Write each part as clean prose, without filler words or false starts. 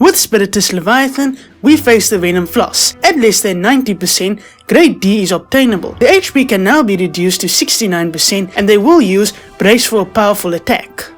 With Spiritus Leviathan, we face the Venom Floss. At less than 90%, Grade D is obtainable. The HP can now be reduced to 69% and they will use Brace for a powerful attack.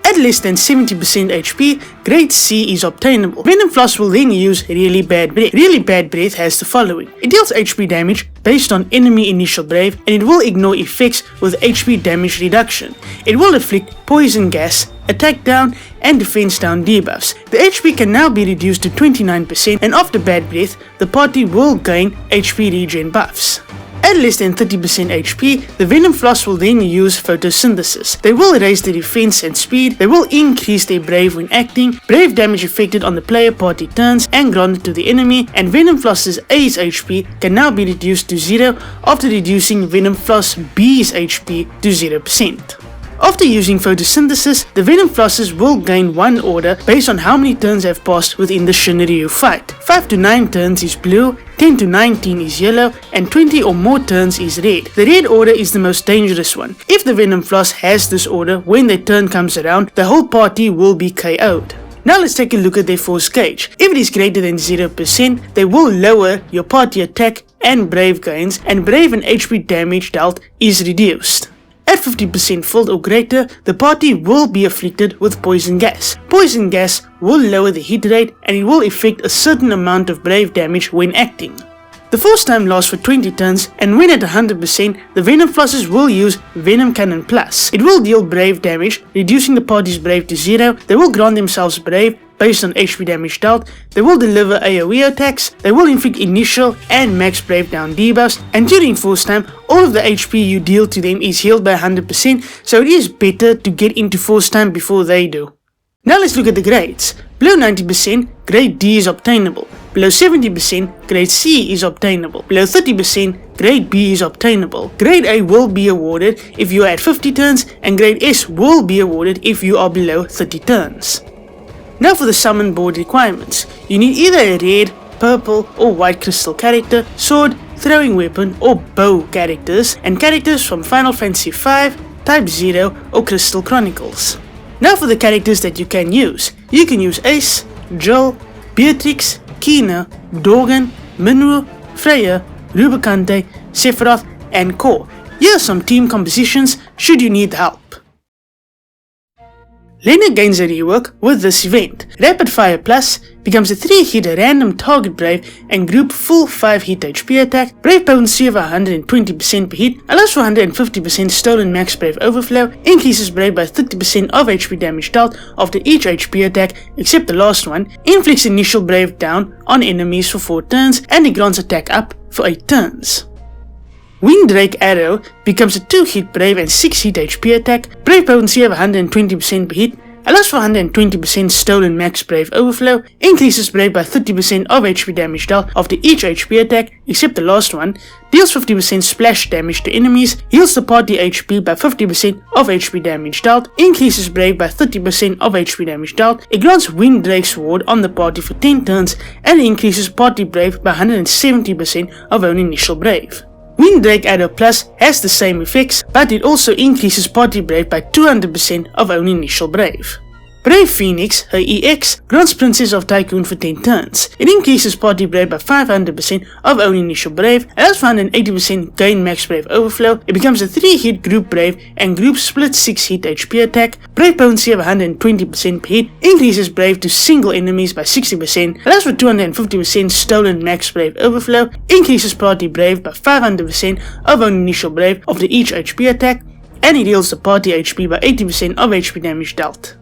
At less than 70% HP, Grade C is obtainable. Venom Floss will then use Really Bad Breath. Really Bad Breath has the following. It deals HP damage based on enemy initial brave and it will ignore effects with HP damage reduction. It will inflict poison gas, attack down and defense down debuffs. The HP can now be reduced to 29% and after Bad Breath, the party will gain HP regen buffs. At less than 30% HP, the Venom Floss will then use photosynthesis. They will raise their defense and speed, they will increase their brave when acting, brave damage affected on the player party turns and granted to the enemy, and Venom Floss's A's HP can now be reduced to 0 after reducing Venom Floss B's HP to 0%. After using photosynthesis, the Venom Flosses will gain 1 order based on how many turns have passed within the Shinryu fight. 5 to 9 turns is blue, 10 to 19 is yellow, and 20 or more turns is red. The red order is the most dangerous one. If the Venom Floss has this order, when their turn comes around, the whole party will be KO'd. Now let's take a look at their force gauge. If it is greater than 0%, they will lower your party attack and brave gains, and brave and HP damage dealt is reduced. At 50% filled or greater, the party will be afflicted with poison gas. Poison gas will lower the hit rate and it will affect a certain amount of brave damage when acting. The force time lasts for 20 turns and when at 100%, the Venom Flosses will use Venom Cannon Plus. It will deal brave damage, reducing the party's brave to 0. They will grant themselves brave based on HP damage dealt, they will deliver AoE attacks, they will inflict initial and max brave down debuffs, and during force time, all of the HP you deal to them is healed by 100%, so it is better to get into force time before they do. Now let's look at the grades. Below 90%, Grade D is obtainable. Below 70%, Grade C is obtainable. Below 30%, Grade B is obtainable. Grade A will be awarded if you are at 50 turns, and Grade S will be awarded if you are below 30 turns. Now for the summon board requirements. You need either a red, purple or white crystal character, sword, throwing weapon or bow characters, and characters from Final Fantasy V, Type 0 or Crystal Chronicles. Now for the characters that you can use. You can use Ace, Jill, Beatrix, Kina, Dorgan, Minwu, Freya, Rubicante, Sephiroth and Core. Here are some team compositions should you need help. Lenna gains a rework with this event. Rapid Fire Plus becomes a 3-hit random target brave and group full 5-hit HP attack. Brave potency of 120% per hit, allows for 150% stolen max brave overflow, increases brave by 30% of HP damage dealt after each HP attack except the last one, inflicts initial brave down on enemies for 4 turns, and it grants attack up for 8 turns. Windrake Arrow becomes a 2-hit brave and 6-hit HP attack, brave potency of 120% per hit, allows for 120% stolen max brave overflow, increases brave by 30% of HP damage dealt after each HP attack except the last one, deals 50% splash damage to enemies, heals the party HP by 50% of HP damage dealt, increases brave by 30% of HP damage dealt, it grants Windrake's Ward on the party for 10 turns, and increases party brave by 170% of own initial brave. Windrake Arrow Plus has the same effects, but it also increases party brave by 200% of own initial brave. Brave Phoenix, her EX, grants Princess of Tycoon for 10 turns. It increases party brave by 500% of own initial brave, allows for 180% gain max brave overflow, it becomes a 3-hit group brave and group split 6-hit HP attack, brave potency of 120% per hit, increases brave to single enemies by 60%, allows for 250% stolen max brave overflow, increases party brave by 500% of own initial brave after each HP attack, and it heals the party HP by 80% of HP damage dealt.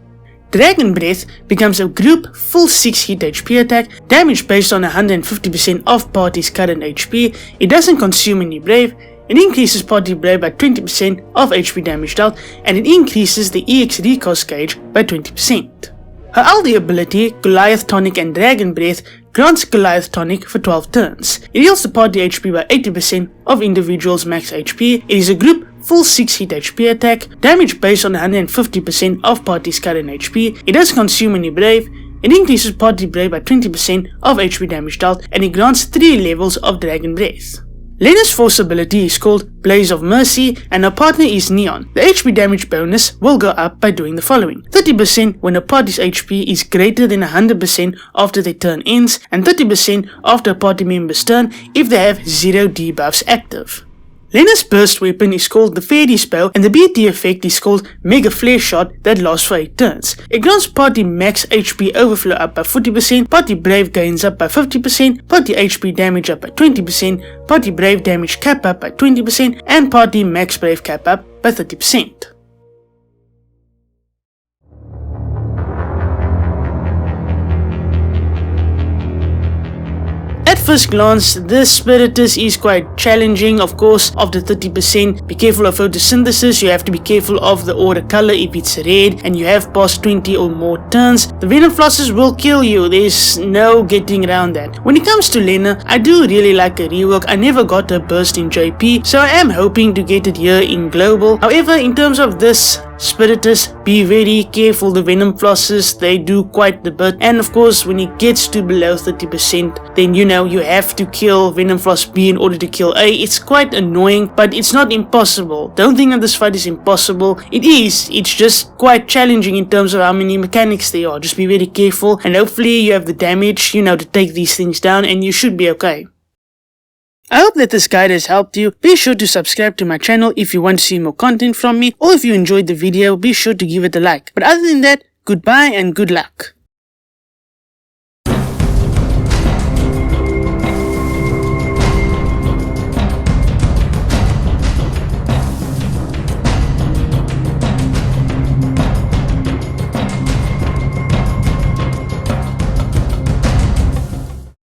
Dragon Breath becomes a group full 6-hit HP attack, damage based on 150% of party's current HP, it doesn't consume any brave, it increases party brave by 20% of HP damage dealt, and it increases the EX recost gauge by 20%. Her LD ability, Goliath Tonic and Dragon Breath, grants Goliath Tonic for 12 turns. It heals the party HP by 80% of individuals' max HP, it is a group full 6-hit HP attack, damage based on 150% of party's current HP, it doesn't consume any brave, it increases party brave by 20% of HP damage dealt, and it grants 3 levels of Dragon Breath. Lenna's force ability is called Blaze of Mercy and her partner is Neon. The HP damage bonus will go up by doing the following: 30% when a party's HP is greater than 100% after their turn ends, and 30% after a party member's turn if they have 0 debuffs active. Lenna's burst weapon is called the Fairy Spell and the BT effect is called Mega Flare Shot that lasts for 8 turns. It grants party max HP overflow up by 40%, party brave gains up by 50%, party HP damage up by 20%, party brave damage cap up by 20%, and party max brave cap up by 30%. At first glance, this Spiritus is quite challenging, of course, of the 30%. Be careful of photosynthesis, you have to be careful of the aura color if it's red, and you have past 20 or more turns. The Venom Flosses will kill you, there's no getting around that. When it comes to Lenna, I do really like her rework. I never got her burst in JP, so I am hoping to get it here in Global. However, in terms of this Spiritus, be very careful. The Venom Flosses, they do quite the bit, and of course when it gets to below 30%, then you know you have to kill Venom Floss B in order to kill A. It's quite annoying, but it's not impossible. Don't think that this fight is impossible. It is, it's just quite challenging in terms of how many mechanics there are. Just be very careful, and hopefully you have the damage, you know, to take these things down, and you should be okay. I hope that this guide has helped you. Be sure to subscribe to my channel if you want to see more content from me, or if you enjoyed the video, be sure to give it a like. But other than that, goodbye and good luck.